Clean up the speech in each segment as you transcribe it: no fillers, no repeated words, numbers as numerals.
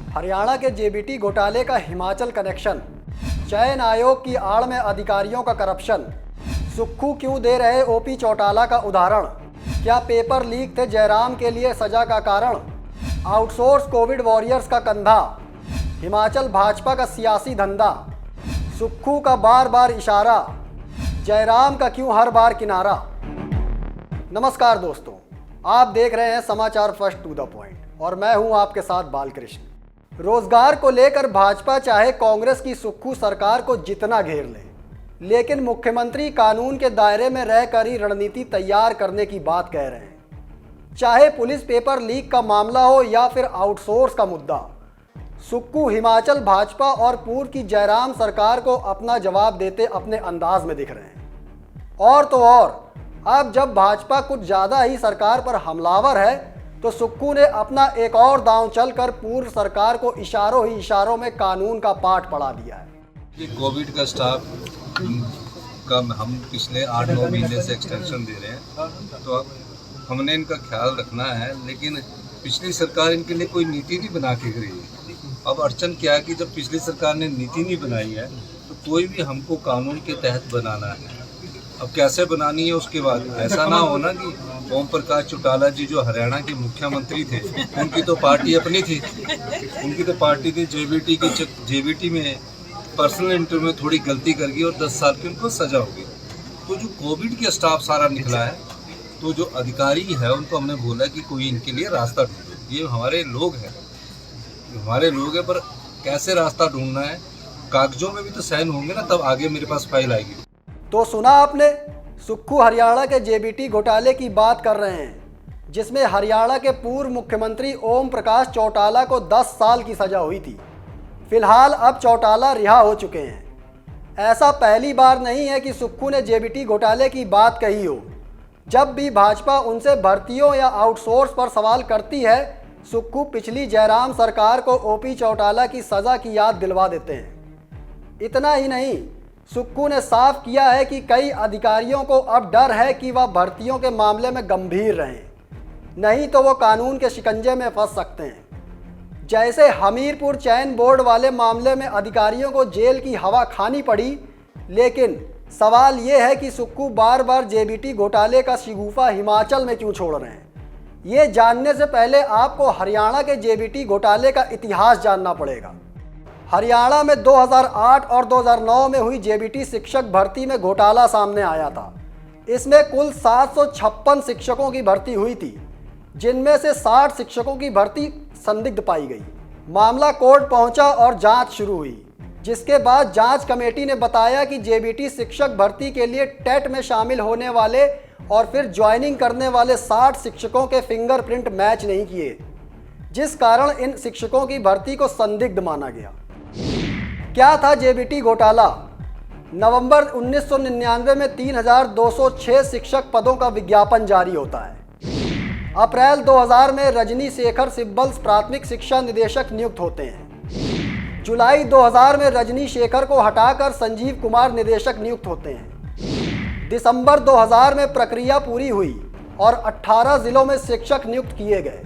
हरियाणा के जेबीटी घोटाले का हिमाचल कनेक्शन, चयन आयोग की आड़ में अधिकारियों का करप्शन, सुक्खू क्यों दे रहे ओपी चौटाला का उदाहरण, क्या पेपर लीक थे जयराम के लिए सजा का कारण, आउटसोर्स कोविड वॉरियर्स का कंधा, हिमाचल भाजपा का सियासी धंधा, सुक्खू का बार बार इशारा, जयराम का क्यों हर बार किनारा। नमस्कार दोस्तों, आप देख रहे हैं समाचार फर्स्ट टू द पॉइंट और मैं हूं आपके साथ बालकृष्ण। रोजगार को लेकर भाजपा चाहे कांग्रेस की सुक्खू सरकार को जितना घेर ले, लेकिन मुख्यमंत्री कानून के दायरे में रहकर ही रणनीति तैयार करने की बात कह रहे हैं। चाहे पुलिस पेपर लीक का मामला हो या फिर आउटसोर्स का मुद्दा, सुक्खू हिमाचल भाजपा और पूर्व की जयराम सरकार को अपना जवाब देते अपने अंदाज में दिख रहे हैं। और तो और अब जब भाजपा कुछ ज़्यादा ही सरकार पर हमलावर है, तो सुक्खू ने अपना एक और दांव चलकर पूर्व सरकार को इशारों ही इशारों में कानून का पाठ पढ़ा दिया है। ये कोविड का स्टाफ का हम पिछले 8-9 महीने से एक्सटेंशन दे रहे हैं, तो अब हमने इनका ख्याल रखना है, लेकिन पिछली सरकार इनके लिए कोई नीति नहीं बना के गई है। अब अड़चन क्या है कि जब पिछली सरकार ने नीति नहीं बनाई है, तो कोई भी हमको कानून के तहत बनाना है। अब कैसे बनानी है उसके बाद ऐसा ना हो ना कि ओम प्रकाश चौटाला जी जो हरियाणा के मुख्यमंत्री थे, उनकी तो पार्टी अपनी थी, उनकी तो पार्टी थी जेबीटी में पर्सनल इंटरव्यू में थोड़ी गलती कर गई और 10 साल की उनको सजा होगी। तो जो कोविड के स्टाफ सारा निकला है, तो जो अधिकारी है उनको हमने बोला कि कोई इनके लिए रास्ता ढूंढो। ये हमारे लोग हैं, पर कैसे रास्ता ढूंढना है, कागजों में भी तो साइन होंगे ना, तब आगे मेरे पास फाइल आएगी। तो सुना आपने, सुक्खू हरियाणा के जेबीटी घोटाले की बात कर रहे हैं, जिसमें हरियाणा के पूर्व मुख्यमंत्री ओम प्रकाश चौटाला को 10 साल की सजा हुई थी। फिलहाल अब चौटाला रिहा हो चुके हैं। ऐसा पहली बार नहीं है कि सुक्खू ने जेबीटी घोटाले की बात कही हो। जब भी भाजपा उनसे भर्तियों या आउटसोर्स पर सवाल करती है, सुक्खू पिछली जयराम सरकार को ओपी चौटाला की सज़ा की याद दिलवा देते हैं। इतना ही नहीं, सुक्खू ने साफ किया है कि कई अधिकारियों को अब डर है कि वह भर्तियों के मामले में गंभीर रहें, नहीं तो वो कानून के शिकंजे में फंस सकते हैं। जैसे हमीरपुर चयन बोर्ड वाले मामले में अधिकारियों को जेल की हवा खानी पड़ी, लेकिन सवाल ये है कि सुक्खू बार बार जेबीटी घोटाले का शिगुफा हिमाचल में क्यों छोड़ रहे हैं। ये जानने से पहले आपको हरियाणा के जेबीटी घोटाले का इतिहास जानना पड़ेगा। हरियाणा में 2008 और 2009 में हुई जेबीटी शिक्षक भर्ती में घोटाला सामने आया था। इसमें कुल 756 शिक्षकों की भर्ती हुई थी, जिनमें से 60 शिक्षकों की भर्ती संदिग्ध पाई गई। मामला कोर्ट पहुंचा और जांच शुरू हुई, जिसके बाद जांच कमेटी ने बताया कि जेबीटी शिक्षक भर्ती के लिए टेट में शामिल होने वाले और फिर ज्वाइनिंग करने वाले 60 शिक्षकों के फिंगरप्रिंट मैच नहीं किए, जिस कारण इन शिक्षकों की भर्ती को संदिग्ध माना गया। क्या था जेबीटी घोटाला? नवंबर 1999 में 3206 शिक्षक पदों का विज्ञापन जारी होता है। अप्रैल 2000 में रजनी शेखर सिब्बल प्राथमिक शिक्षा निदेशक नियुक्त होते हैं। जुलाई 2000 में रजनी शेखर को हटाकर संजीव कुमार निदेशक नियुक्त होते हैं। दिसंबर 2000 में प्रक्रिया पूरी हुई और 18 जिलों में शिक्षक नियुक्त किए गए।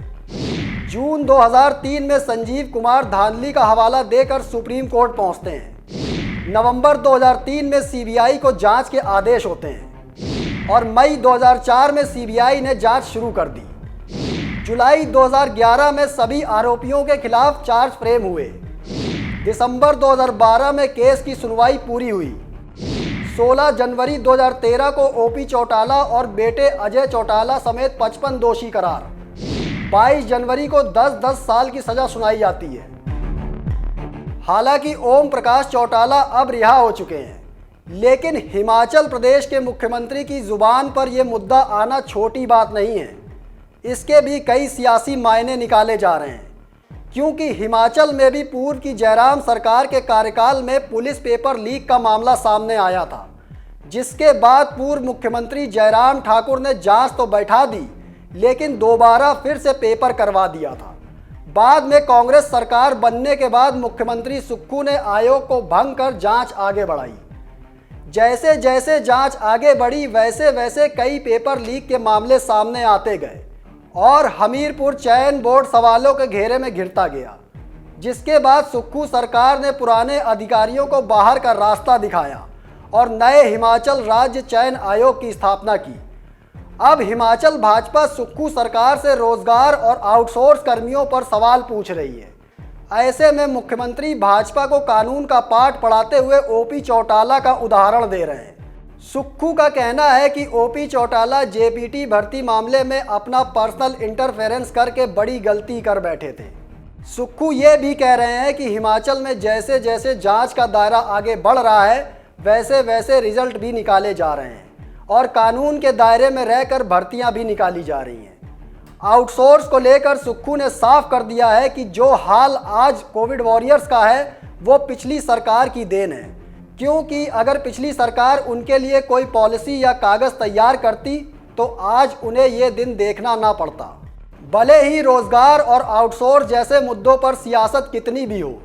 जून 2003 में संजीव कुमार धांधली का हवाला देकर सुप्रीम कोर्ट पहुंचते हैं। नवंबर 2003 में सीबीआई को जांच के आदेश होते हैं और मई 2004 में सीबीआई ने जांच शुरू कर दी। जुलाई 2011 में सभी आरोपियों के खिलाफ चार्ज फ्रेम हुए। दिसंबर 2012 में केस की सुनवाई पूरी हुई। 16 जनवरी 2013 को ओपी चौटाला और बेटे अजय चौटाला समेत 55 दोषी करार। 22 जनवरी को 10-10 साल की सजा सुनाई जाती है। हालांकि ओम प्रकाश चौटाला अब रिहा हो चुके हैं, लेकिन हिमाचल प्रदेश के मुख्यमंत्री की जुबान पर यह मुद्दा आना छोटी बात नहीं है। इसके भी कई सियासी मायने निकाले जा रहे हैं, क्योंकि हिमाचल में भी पूर्व की जयराम सरकार के कार्यकाल में पुलिस पेपर लीक का मामला सामने आया था, जिसके बाद पूर्व मुख्यमंत्री जयराम ठाकुर ने जांच तो बैठा दी, लेकिन दोबारा फिर से पेपर करवा दिया था। बाद में कांग्रेस सरकार बनने के बाद मुख्यमंत्री सुक्खू ने आयोग को भंग कर जांच आगे बढ़ाई। जैसे जैसे जांच आगे बढ़ी, वैसे वैसे कई पेपर लीक के मामले सामने आते गए और हमीरपुर चयन बोर्ड सवालों के घेरे में घिरता गया। जिसके बाद सुक्खू सरकार ने पुराने अधिकारियों को बाहर का रास्ता दिखाया और नए हिमाचल राज्य चयन आयोग की स्थापना की। अब हिमाचल भाजपा सुक्खू सरकार से रोजगार और आउटसोर्स कर्मियों पर सवाल पूछ रही है। ऐसे में मुख्यमंत्री भाजपा को कानून का पाठ पढ़ाते हुए ओपी चौटाला का उदाहरण दे रहे हैं। सुक्खू का कहना है कि ओपी चौटाला जेबीटी भर्ती मामले में अपना पर्सनल इंटरफेरेंस करके बड़ी गलती कर बैठे थे। सुक्खू ये भी कह रहे हैं कि हिमाचल में जैसे जैसे जांच का दायरा आगे बढ़ रहा है वैसे वैसे रिजल्ट भी निकाले जा रहे हैं और कानून के दायरे में रहकर भर्तियां भी निकाली जा रही हैं। आउटसोर्स को लेकर सुक्खू ने साफ कर दिया है कि जो हाल आज कोविड वॉरियर्स का है वो पिछली सरकार की देन है, क्योंकि अगर पिछली सरकार उनके लिए कोई पॉलिसी या कागज़ तैयार करती तो आज उन्हें ये दिन देखना ना पड़ता। भले ही रोज़गार और आउटसोर्स जैसे मुद्दों पर सियासत कितनी भी हो,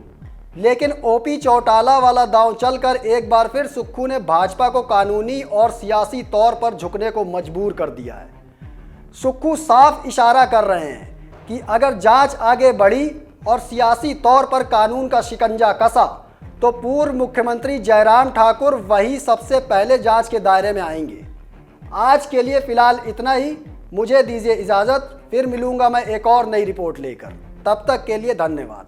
लेकिन ओपी चौटाला वाला दांव चलकर एक बार फिर सुक्खू ने भाजपा को कानूनी और सियासी तौर पर झुकने को मजबूर कर दिया है। सुक्खू साफ इशारा कर रहे हैं कि अगर जांच आगे बढ़ी और सियासी तौर पर कानून का शिकंजा कसा तो पूर्व मुख्यमंत्री जयराम ठाकुर वही सबसे पहले जांच के दायरे में आएंगे। आज के लिए फ़िलहाल इतना ही। मुझे दीजिए इजाज़त, फिर मिलूंगा मैं एक और नई रिपोर्ट लेकर। तब तक के लिए धन्यवाद।